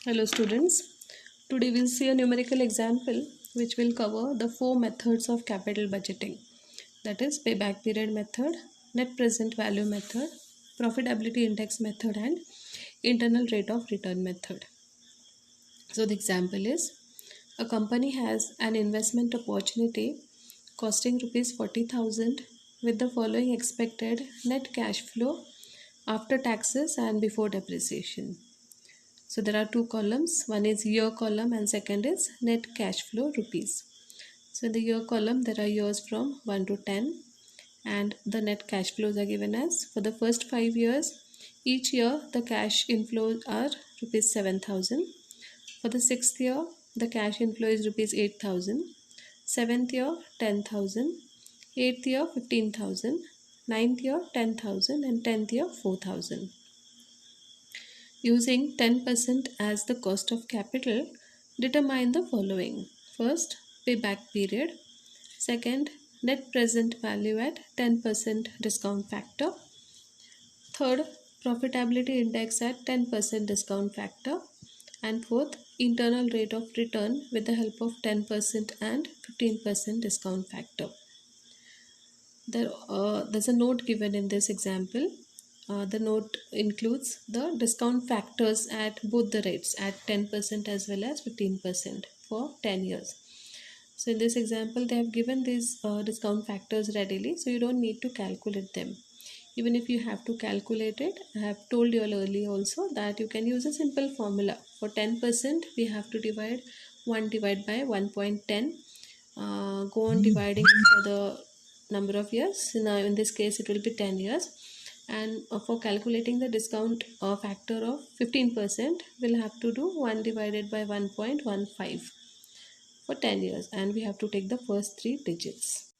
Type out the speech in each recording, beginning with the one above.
Hello students, today we'll see a numerical example which will cover the four methods of capital budgeting, that is payback period method, net present value method, profitability index method and internal rate of return method. So the example is a company has an investment opportunity costing rupees 40,000 with the following expected net cash flow after taxes and before depreciation. So there are two columns, one is year column and second is net cash flow rupees. So in the year column there are years from 1 to 10 and the net cash flows are given as for the first 5 years. Each year the cash inflows are rupees 7,000. For the 6th year the cash inflow is rupees 8,000. 7th year 10,000. 8th year 15,000. 9th year 10,000 and 10th year 4,000. Using 10% as the cost of capital, determine the following. First, payback period. Second, net present value at 10% discount factor. Third, profitability index at 10% discount factor. And fourth, internal rate of return with the help of 10% and 15% discount factor. There's a note given in this example. The note includes the discount factors at both the rates at 10% as well as 15% for 10 years. So in this example they have given these discount factors readily, so you don't need to calculate them. Even if you have to calculate it, I have told you all earlier also that you can use a simple formula. For 10% we have to divide 1 divided by 1.10. Go on dividing it for the number of years. Now in this case it will be 10 years, and for calculating the discount factor of 15% we'll have to do 1 divided by 1.15 for 10 years, and we have to take the first 3 digits.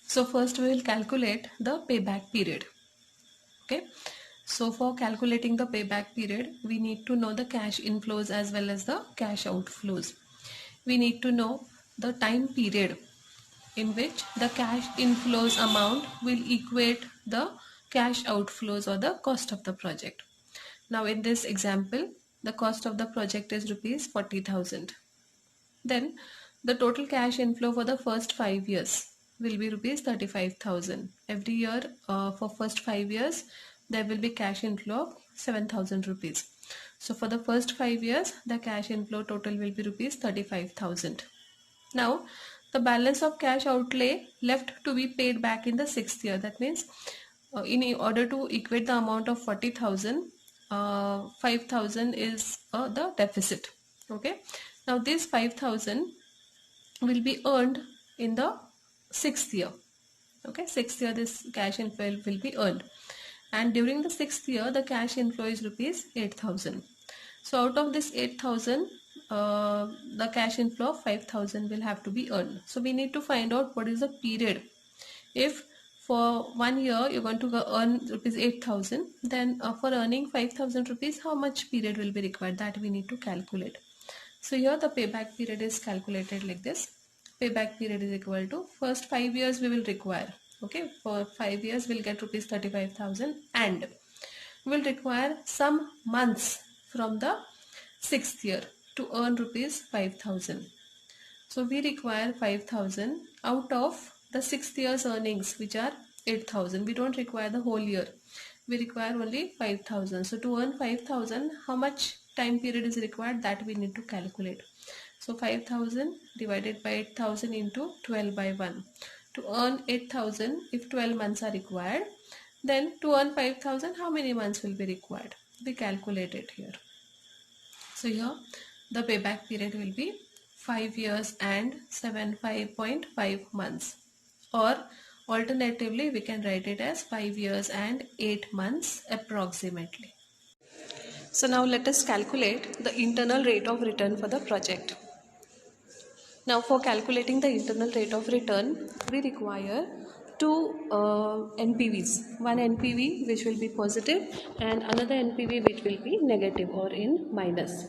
So first we will calculate the payback period. Okay, so for calculating the payback period we need to know the cash inflows as well as the cash outflows. We need to know the time period in which the cash inflows amount will equate the cash outflows or the cost of the project. Now in this example, the cost of the project is rupees 40,000. Then the total cash inflow for the first 5 years will be rupees 35,000. Every year for first 5 years there will be cash inflow of 7,000 rupees. So for the first 5 years the cash inflow total will be rupees 35,000. Now the balance of cash outlay left to be paid back in the 6th year. That means in order to equate the amount of 40,000, 5,000 is the deficit. Okay. Now this 5,000 will be earned in the 6th year. Okay, 6th year this cash inflow will be earned, and during the 6th year the cash inflow is rupees 8,000. So out of this 8,000, the cash inflow of 5,000 will have to be earned. So we need to find out what is the period. If for 1 year you're going to earn rupees 8,000, then for earning 5,000 rupees, how much period will be required? That we need to calculate. So here the payback period is calculated like this. Payback period is equal to first 5 years we will require. Okay, for 5 years we'll get rupees 35,000, and we'll require some months from the 6th year to earn rupees 5,000. So we require 5,000 out of the 6th year's earnings, which are 8,000. We don't require the whole year. We require only 5,000. So to earn 5,000, how much time period is required? That we need to calculate. So 5,000 divided by 8,000 into 12 by 1. To earn 8,000, if 12 months are required, then to earn 5,000, how many months will be required? We calculate it here. So here the payback period will be 5 years and 75.5 months, or alternatively we can write it as 5 years and 8 months approximately. So now let us calculate the internal rate of return for the project. Now for calculating the internal rate of return, we require two NPVs. One NPV which will be positive and another NPV which will be negative or in minus.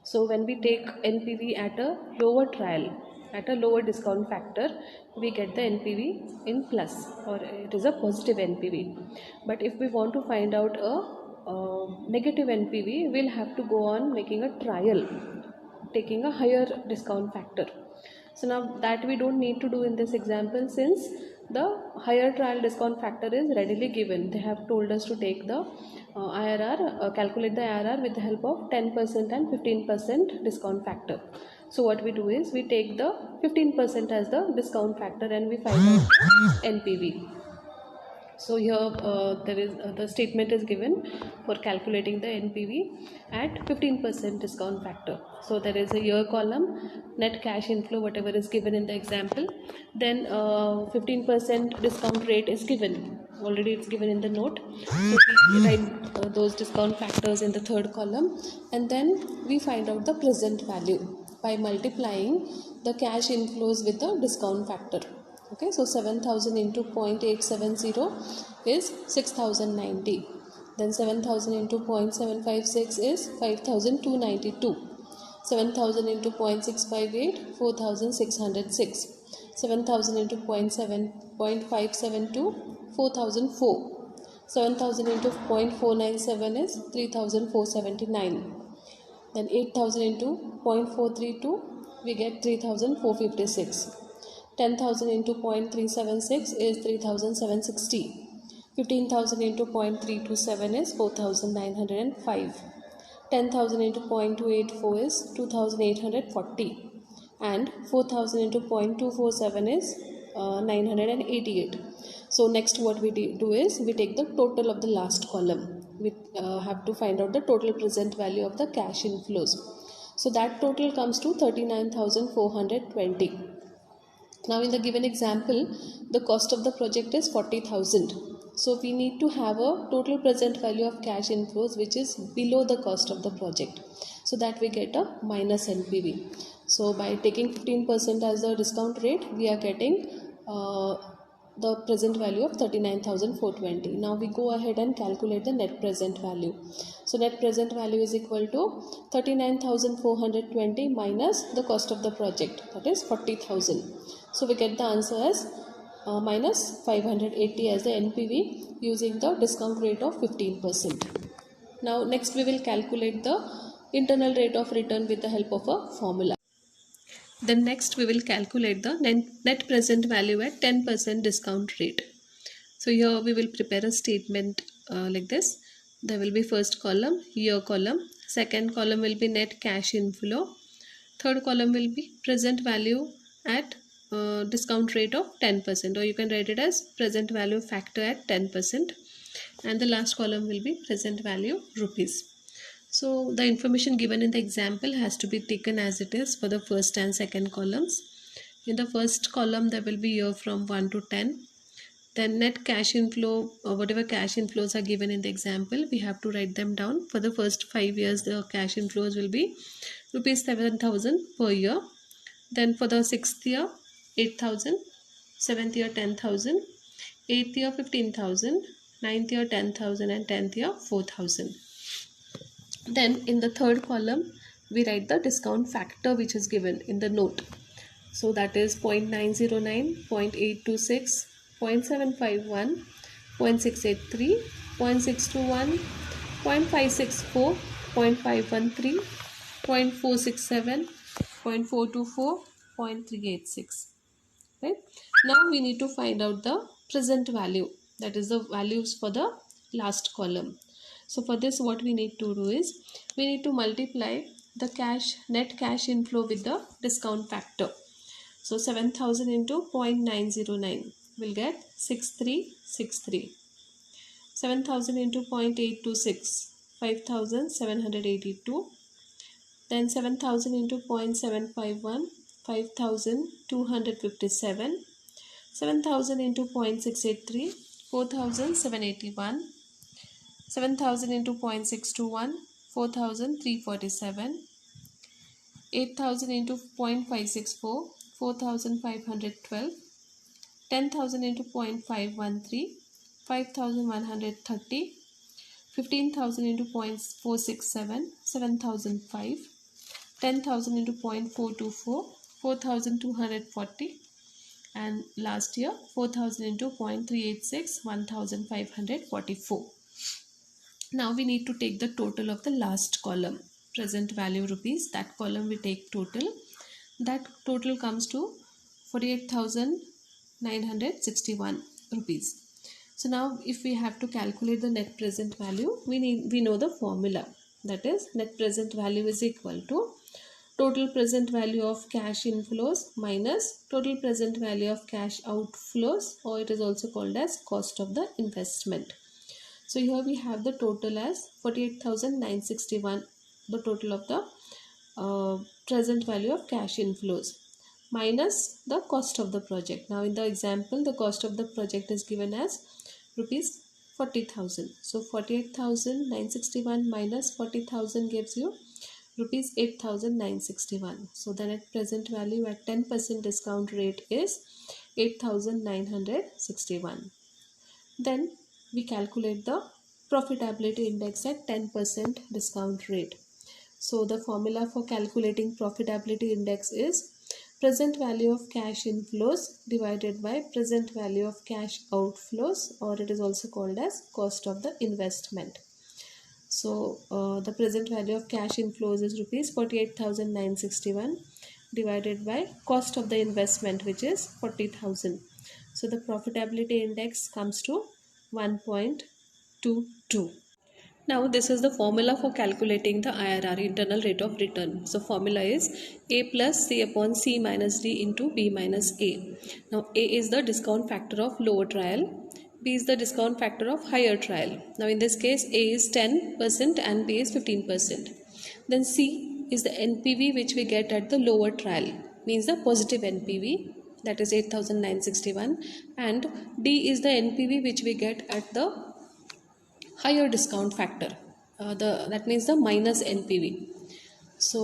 So when we take NPV at a lower trial, at a lower discount factor, we get the NPV in plus, or it is a positive NPV. But if we want to find out a negative NPV, we'll have to go on making a trial, taking a higher discount factor. So now that we don't need to do in this example, since the higher trial discount factor is readily given. They have told us to take the IRR, calculate the IRR with the help of 10% and 15% discount factor. So what we do is we take the 15% as the discount factor and we find out the NPV. So here there is the statement is given for calculating the NPV at 15% discount factor. So there is a year column, net cash inflow, whatever is given in the example. Then 15% discount rate is given. Already it's given in the note. So we write those discount factors in the third column, and then we find out the present value by multiplying the cash inflows with the discount factor. Okay, so 7,000 into 0.870 is 6,090. Then 7,000 into 0.756 is 5,292. 7,000 into 0.658, 4,606. 7,000 into 0.572, 4,004. 7,000 into 0.497 is 3,479. Then 8,000 into 0.432, we get 3,456. 10,000 into 0.376 is 3,760. 15,000 into 0.327 is 4,905. 10,000 into 0.284 is 2,840. And 4,000 into 0.247 is 988. So next what we do is we take the total of the last column. We have to find out the total present value of the cash inflows. So that total comes to 39,420. Now in the given example, the cost of the project is 40,000. So we need to have a total present value of cash inflows which is below the cost of the project, so that we get a minus NPV. So by taking 15% as the discount rate, we are getting the present value of 39,420. Now we go ahead and calculate the net present value. So net present value is equal to 39,420 minus the cost of the project, that is 40,000. So we get the answer as minus 580 as the NPV using the discount rate of 15%. Now next we will calculate the internal rate of return with the help of a formula. Then next we will calculate the net present value at 10% discount rate. So here we will prepare a statement like this. There will be first column, year column, second column will be net cash inflow, third column will be present value at discount rate of 10%, or you can write it as present value factor at 10%, and the last column will be present value rupees. So the information given in the example has to be taken as it is for the first and second columns. In the first column there will be year from 1 to 10. Then net cash inflow, or whatever cash inflows are given in the example, we have to write them down. For the first 5 years the cash inflows will be rupees 7,000 per year. Then for the 6th year 8,000, 7th year 10,000, 8th year 15,000, 9th year 10,000, and 10th year 4,000. Then in the third column we write the discount factor which is given in the note. So that is 0.909, 0.826, 0.751, 0.683, 0.621, 0.564, 0.513, 0.467, 0.424, 0.386. Right? Now we need to find out the present value, that is the values for the last column. So for this what we need to do is we need to multiply the net cash inflow with the discount factor. So 7,000 into 0.909 will get 6363. 7,000 into 0.826, 5,782. Then 7,000 into 0.751, 5,257. 7,000 into 0.683, 4,781. 7,000 into 0.621, 4,347. 8,000 into 0.564, 4,512. 10,000 into 0.513, 5,130. 15,000 into 0.467, 7,005. 10,000 into 0.424, 4,240. And last year 4,000 into 0.386, 1,544. Now we need to take the total of the last column, present value rupees. That column we take total. That total comes to 48,961 rupees. So now if we have to calculate the net present value, we know the formula. That is, net present value is equal to total present value of cash inflows minus total present value of cash outflows, or it is also called as cost of the investment. So here we have the total as 48,961, the total of the present value of cash inflows minus the cost of the project. Now in the example, the cost of the project is given as rupees 40,000. So 48,961 minus 40,000 gives you rupees 8,961. So the net present value at 10% discount rate is 8,961. Then we calculate the profitability index at 10% discount rate. So the formula for calculating profitability index is present value of cash inflows divided by present value of cash outflows, or it is also called as cost of the investment. So the present value of cash inflows is rupees 48,961 divided by cost of the investment, which is 40,000. So the profitability index comes to 1.22. Now this is the formula for calculating the IRR, internal rate of return. So formula is A plus C upon C minus D into B minus A. Now A is the discount factor of lower trial. B is the discount factor of higher trial. Now in this case A is 10% and B is 15%. Then C is the NPV which we get at the lower trial, means the positive NPV, that is 8,961, and D is the NPV which we get at the higher discount factor, that means the minus NPV. So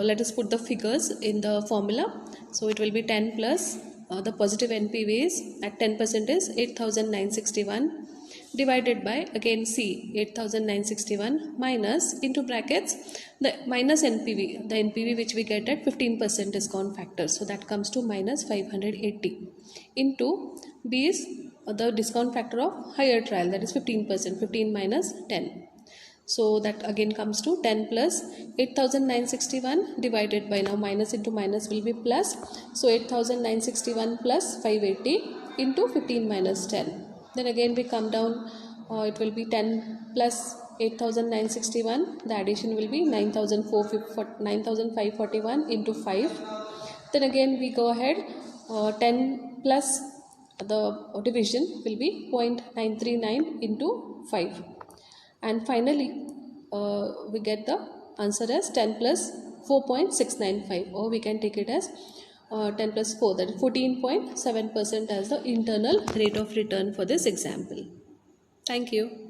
let us put the figures in the formula. So it will be 10 plus the positive NPV is at 10% is 8,961 divided by again C 8,961 minus into brackets the minus NPV, the NPV which we get at 15% discount factor, so that comes to minus 580 into B is the discount factor of higher trial, that is 15%, 15 minus 10. So that again comes to 10 plus 8,961 divided by, now minus into minus will be plus. So 8,961 plus 580 into 15 minus 10. Then again we come down, it will be 10 plus 8,961. The addition will be 9,541 into 5. Then again we go ahead, 10 plus the division will be 0.939 into 5. And finally we get the answer as 10 plus 4.695, or we can take it as 10 plus 4, that is 14.7% as the internal rate of return for this example. Thank you.